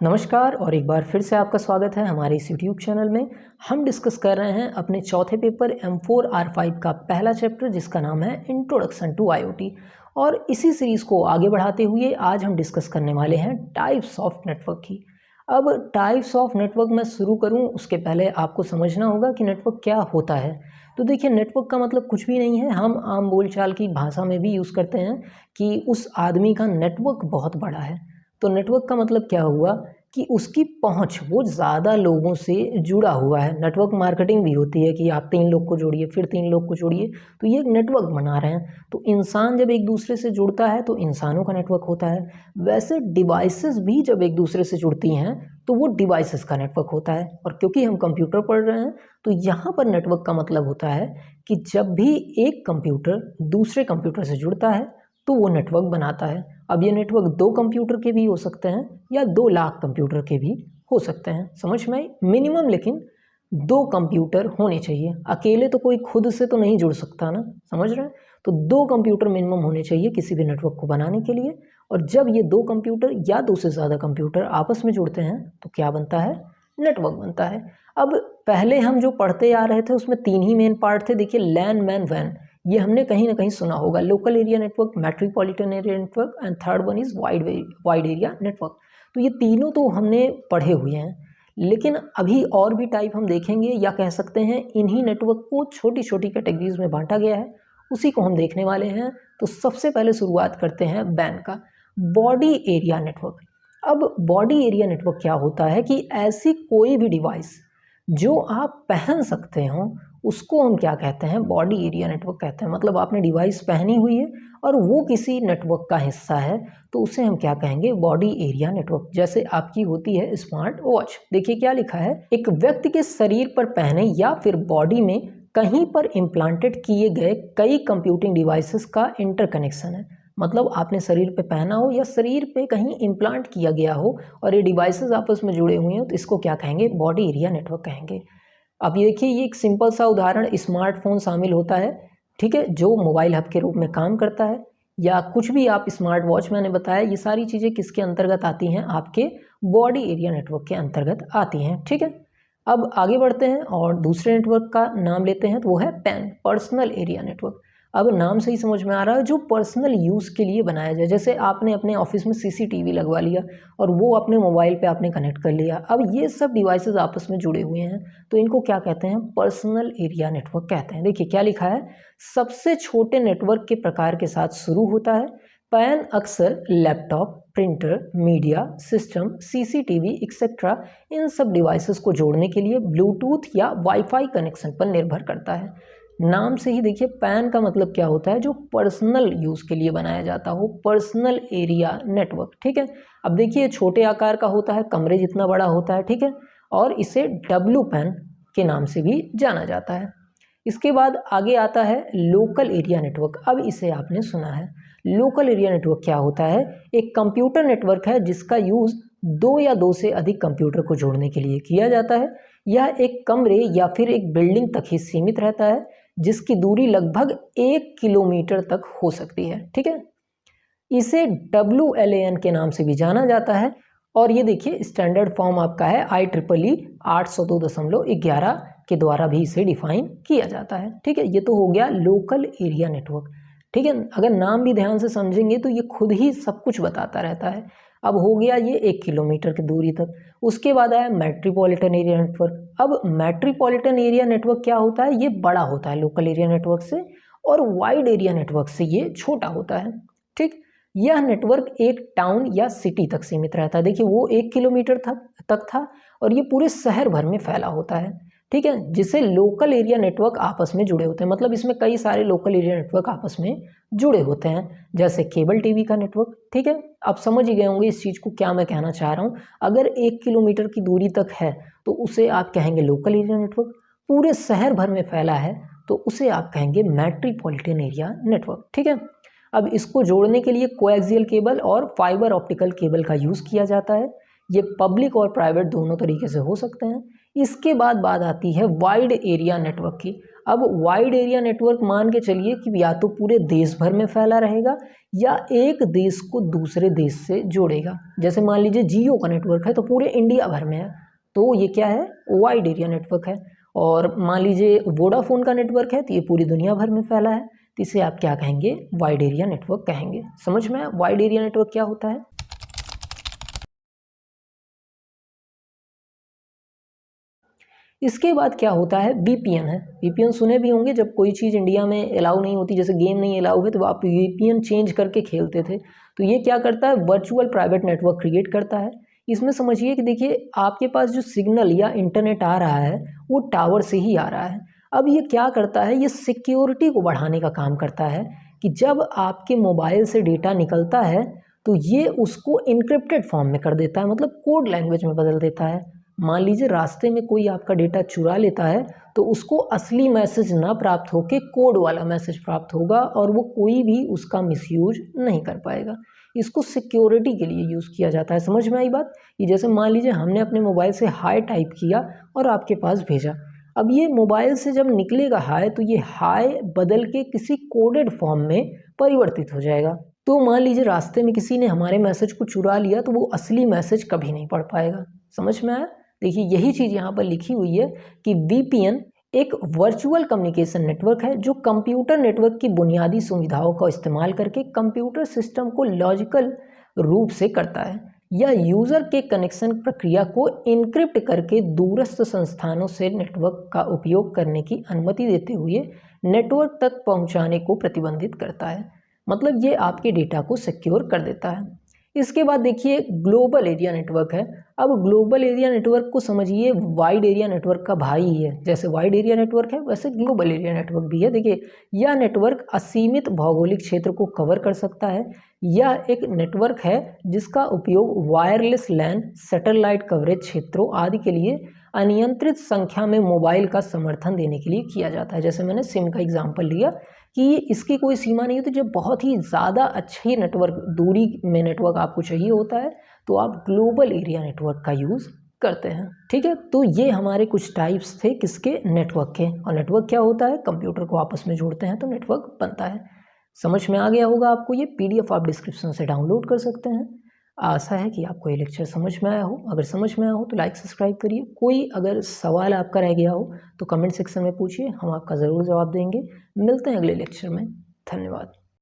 नमस्कार और एक बार फिर से आपका स्वागत है हमारे इस यूट्यूब चैनल में। हम डिस्कस कर रहे हैं अपने चौथे पेपर M4R5 का पहला चैप्टर जिसका नाम है इंट्रोडक्शन टू IoT। और इसी सीरीज़ को आगे बढ़ाते हुए आज हम डिस्कस करने वाले हैं टाइप्स ऑफ नेटवर्क की। अब टाइप्स ऑफ नेटवर्क मैं शुरू करूं उसके पहले आपको समझना होगा कि नेटवर्क क्या होता है। तो देखिए, नेटवर्क का मतलब कुछ भी नहीं है, हम आम बोलचाल की भाषा में भी यूज़ करते हैं कि उस आदमी का नेटवर्क बहुत बड़ा है। तो नेटवर्क का मतलब क्या हुआ कि उसकी पहुंच वो ज़्यादा लोगों से जुड़ा हुआ है। नेटवर्क मार्केटिंग भी होती है कि आप 3 लोग को जोड़िए, फिर 3 लोग को जोड़िए, तो ये एक नेटवर्क बना रहे हैं। तो इंसान जब एक दूसरे से जुड़ता है तो इंसानों का नेटवर्क होता है। वैसे डिवाइसेस भी जब एक दूसरे से जुड़ती हैं तो वो डिवाइसेस का नेटवर्क होता है। और क्योंकि हम कंप्यूटर पढ़ रहे हैं तो यहाँ पर नेटवर्क का मतलब होता है कि जब भी एक कंप्यूटर दूसरे कंप्यूटर से जुड़ता है तो वो नेटवर्क बनाता है। अब ये नेटवर्क 2 कंप्यूटर के भी हो सकते हैं या 2 लाख कंप्यूटर के भी हो सकते हैं। समझ में आई? मिनिमम लेकिन 2 कंप्यूटर होने चाहिए। अकेले तो कोई खुद से तो नहीं जुड़ सकता ना, समझ रहे हैं? तो 2 कंप्यूटर मिनिमम होने चाहिए किसी भी नेटवर्क को बनाने के लिए। और जब ये 2 कंप्यूटर या 2 से ज़्यादा कंप्यूटर आपस में जुड़ते हैं तो क्या बनता है? नेटवर्क बनता है। अब पहले हम जो पढ़ते आ रहे थे उसमें 3 ही मेन पार्ट थे। देखिए, लैन, मैन, वैन, ये हमने कहीं ना कहीं सुना होगा। Local area network, metropolitan area network and third one is wide area network. तो ये तीनों तो हमने पढ़े हुए हैं, लेकिन अभी और भी टाइप हम देखेंगे, या कह सकते हैं इन्हीं नेटवर्क को छोटी छोटी कैटेगरीज में बांटा गया है, उसी को हम देखने वाले हैं। तो सबसे पहले शुरुआत करते हैं बैन का, बॉडी एरिया नेटवर्क। अब बॉडी एरिया नेटवर्क क्या होता है कि ऐसी कोई भी डिवाइस जो आप पहन सकते हो उसको हम क्या कहते हैं? बॉडी एरिया नेटवर्क कहते हैं। मतलब आपने डिवाइस पहनी हुई है और वो किसी नेटवर्क का हिस्सा है तो उसे हम क्या कहेंगे? Body area network. जैसे आपकी होती है स्मार्ट वॉच, देखिए क्या लिखा है, एक व्यक्ति के शरीर पर पहने या फिर बॉडी में कहीं पर इम्प्लांटेड किए गए कई कंप्यूटिंग डिवाइसेस का इंटरकनेक्शन है। मतलब आपने शरीर पे पहना हो या शरीर पे कहीं इम्प्लांट किया गया हो और ये डिवाइसेस आपस में जुड़े हुए हैं तो इसको क्या कहेंगे? बॉडी एरिया नेटवर्क कहेंगे। अब ये देखिए, ये एक सिंपल सा उदाहरण स्मार्टफोन शामिल होता है, ठीक है, जो मोबाइल हब के रूप में काम करता है, या कुछ भी आप स्मार्ट वॉच मैंने बताया, ये सारी चीज़ें किसके अंतर्गत आती हैं? आपके बॉडी एरिया नेटवर्क के अंतर्गत आती हैं। ठीक है, अब आगे बढ़ते हैं और दूसरे नेटवर्क का नाम लेते हैं, तो वो है पैन, पर्सनल एरिया नेटवर्क। अब नाम से ही समझ में आ रहा है, जो पर्सनल यूज़ के लिए बनाया जाए। जैसे आपने अपने ऑफिस में CCTV लगवा लिया और वो अपने मोबाइल पे आपने कनेक्ट कर लिया। अब ये सब डिवाइसेस आपस में जुड़े हुए हैं तो इनको क्या कहते हैं? पर्सनल एरिया नेटवर्क कहते हैं। देखिए क्या लिखा है, सबसे छोटे नेटवर्क के प्रकार के साथ शुरू होता है। पैन अक्सर laptop, printer, media system, CCTV et cetera इन सब डिवाइसेस को जोड़ने के लिए ब्लूटूथ या वाईफाई कनेक्शन पर निर्भर करता है। नाम से ही देखिए, पैन का मतलब क्या होता है? जो पर्सनल यूज़ के लिए बनाया जाता हो, पर्सनल एरिया नेटवर्क। ठीक है, अब देखिए छोटे आकार का होता है, कमरे जितना बड़ा होता है, ठीक है, और इसे WPAN के नाम से भी जाना जाता है। इसके बाद आगे आता है लोकल एरिया नेटवर्क। अब इसे आपने सुना है। लोकल एरिया नेटवर्क क्या होता है? एक कंप्यूटर नेटवर्क है जिसका यूज़ 2 या 2 से अधिक कंप्यूटर को जोड़ने के लिए किया जाता है। यह एक कमरे या फिर एक बिल्डिंग तक ही सीमित रहता है जिसकी दूरी लगभग 1 किलोमीटर तक हो सकती है। ठीक है, इसे WLAN के नाम से भी जाना जाता है। और ये देखिए स्टैंडर्ड फॉर्म आपका है IEEE 802.11 के द्वारा भी इसे डिफाइन किया जाता है। ठीक है, ये तो हो गया लोकल एरिया नेटवर्क। ठीक है, अगर नाम भी ध्यान से समझेंगे तो ये खुद ही सब कुछ बताता रहता है। अब हो गया ये 1 किलोमीटर की दूरी तक। उसके बाद आया मेट्रोपॉलिटन एरिया नेटवर्क। अब मेट्रोपॉलिटन एरिया नेटवर्क क्या होता है? ये बड़ा होता है लोकल एरिया नेटवर्क से, और वाइड एरिया नेटवर्क से ये छोटा होता है। ठीक, यह नेटवर्क एक टाउन या सिटी तक सीमित रहता है। देखिए वो 1 किलोमीटर तक था और ये पूरे शहर भर में फैला होता है। ठीक है, जिसे लोकल एरिया नेटवर्क आपस में जुड़े होते हैं। मतलब इसमें कई सारे लोकल एरिया नेटवर्क आपस में जुड़े होते हैं, जैसे केबल टीवी का नेटवर्क। ठीक है, आप समझ ही गए होंगे इस चीज़ को क्या मैं कहना चाह रहा हूँ। अगर 1 किलोमीटर की दूरी तक है तो उसे आप कहेंगे लोकल एरिया नेटवर्क। पूरे शहर भर में फैला है तो उसे आप कहेंगे मेट्रोपॉलिटन एरिया नेटवर्क। ठीक है, अब इसको जोड़ने के लिए कोएक्सियल केबल और फाइबर ऑप्टिकल केबल का यूज़ किया जाता है। ये पब्लिक और प्राइवेट दोनों तरीके से हो सकते हैं। इसके बाद बात आती है वाइड एरिया नेटवर्क की। अब वाइड एरिया नेटवर्क मान के चलिए कि या तो पूरे देश भर में फैला रहेगा या एक देश को दूसरे देश से जोड़ेगा। जैसे मान लीजिए जियो का नेटवर्क है तो पूरे इंडिया भर में है, तो ये क्या है, वाइड एरिया नेटवर्क है। और मान लीजिए वोडाफोन का नेटवर्क है तो ये पूरी दुनिया भर में फैला है, तो इसे आप क्या कहेंगे, वाइड एरिया नेटवर्क कहेंगे। समझ में वाइड एरिया नेटवर्क क्या होता है। इसके बाद क्या होता है, वीपीएन है। वीपीएन सुने भी होंगे, जब कोई चीज़ इंडिया में अलाउ नहीं होती, जैसे गेम नहीं अलाउ है तो आप वीपीएन चेंज करके खेलते थे। तो ये क्या करता है, वर्चुअल प्राइवेट नेटवर्क क्रिएट करता है। इसमें समझिए कि देखिए आपके पास जो सिग्नल या इंटरनेट आ रहा है वो टावर से ही आ रहा है। अब ये क्या करता है, ये सिक्योरिटी को बढ़ाने का काम करता है कि जब आपके मोबाइल से डेटा निकलता है तो ये उसको इनक्रिप्टेड फॉर्म में कर देता है, मतलब कोड लैंग्वेज में बदल देता है। मान लीजिए रास्ते में कोई आपका डेटा चुरा लेता है तो उसको असली मैसेज ना प्राप्त होके कोड वाला मैसेज प्राप्त होगा और वो कोई भी उसका मिसयूज नहीं कर पाएगा। इसको सिक्योरिटी के लिए यूज़ किया जाता है। समझ में आई बात। ये जैसे मान लीजिए हमने अपने मोबाइल से हाय टाइप किया और आपके पास भेजा, अब ये मोबाइल से जब निकलेगा हाय तो ये हाय बदल के किसी कोडेड फॉर्म में परिवर्तित हो जाएगा। तो मान लीजिए रास्ते में किसी ने हमारे मैसेज को चुरा लिया तो वो असली मैसेज कभी नहीं पढ़ पाएगा। समझ में आया। देखिए यही चीज़ यहाँ पर लिखी हुई है कि वीपीएन एक वर्चुअल कम्युनिकेशन नेटवर्क है जो कंप्यूटर नेटवर्क की बुनियादी सुविधाओं का इस्तेमाल करके कंप्यूटर सिस्टम को लॉजिकल रूप से करता है या यूज़र के कनेक्शन प्रक्रिया को इनक्रिप्ट करके दूरस्थ संस्थानों से नेटवर्क का उपयोग करने की अनुमति देते हुए नेटवर्क तक पहुँचाने को प्रतिबंधित करता है। मतलब ये आपके डेटा को सिक्योर कर देता है। इसके बाद देखिए ग्लोबल एरिया नेटवर्क है। अब ग्लोबल एरिया नेटवर्क को समझिए वाइड एरिया नेटवर्क का भाई ही है। जैसे वाइड एरिया नेटवर्क है वैसे ग्लोबल एरिया नेटवर्क भी है। देखिए यह नेटवर्क असीमित भौगोलिक क्षेत्र को कवर कर सकता है। यह एक नेटवर्क है जिसका उपयोग वायरलेस लैन, सैटेलाइट कवरेज क्षेत्रों आदि के लिए अनियंत्रित संख्या में मोबाइल का समर्थन देने के लिए किया जाता है। जैसे मैंने सिम का एग्जाम्पल लिया कि इसकी कोई सीमा नहीं होती। जब बहुत ही ज़्यादा अच्छी नेटवर्क दूरी में नेटवर्क आपको चाहिए होता है तो आप ग्लोबल एरिया नेटवर्क का यूज़ करते हैं। ठीक है, तो ये हमारे कुछ टाइप्स थे किसके, नेटवर्क के। और नेटवर्क क्या होता है, कंप्यूटर को आपस में जोड़ते हैं तो नेटवर्क बनता है। समझ में आ गया होगा आपको। ये पीडीएफ आप डिस्क्रिप्शन से डाउनलोड कर सकते हैं। आशा है कि आपको ये लेक्चर समझ में आया हो। अगर समझ में आया हो तो लाइक सब्सक्राइब करिए। कोई अगर सवाल आपका रह गया हो तो कमेंट सेक्शन में पूछिए, हम आपका ज़रूर जवाब देंगे। मिलते हैं अगले लेक्चर में। धन्यवाद।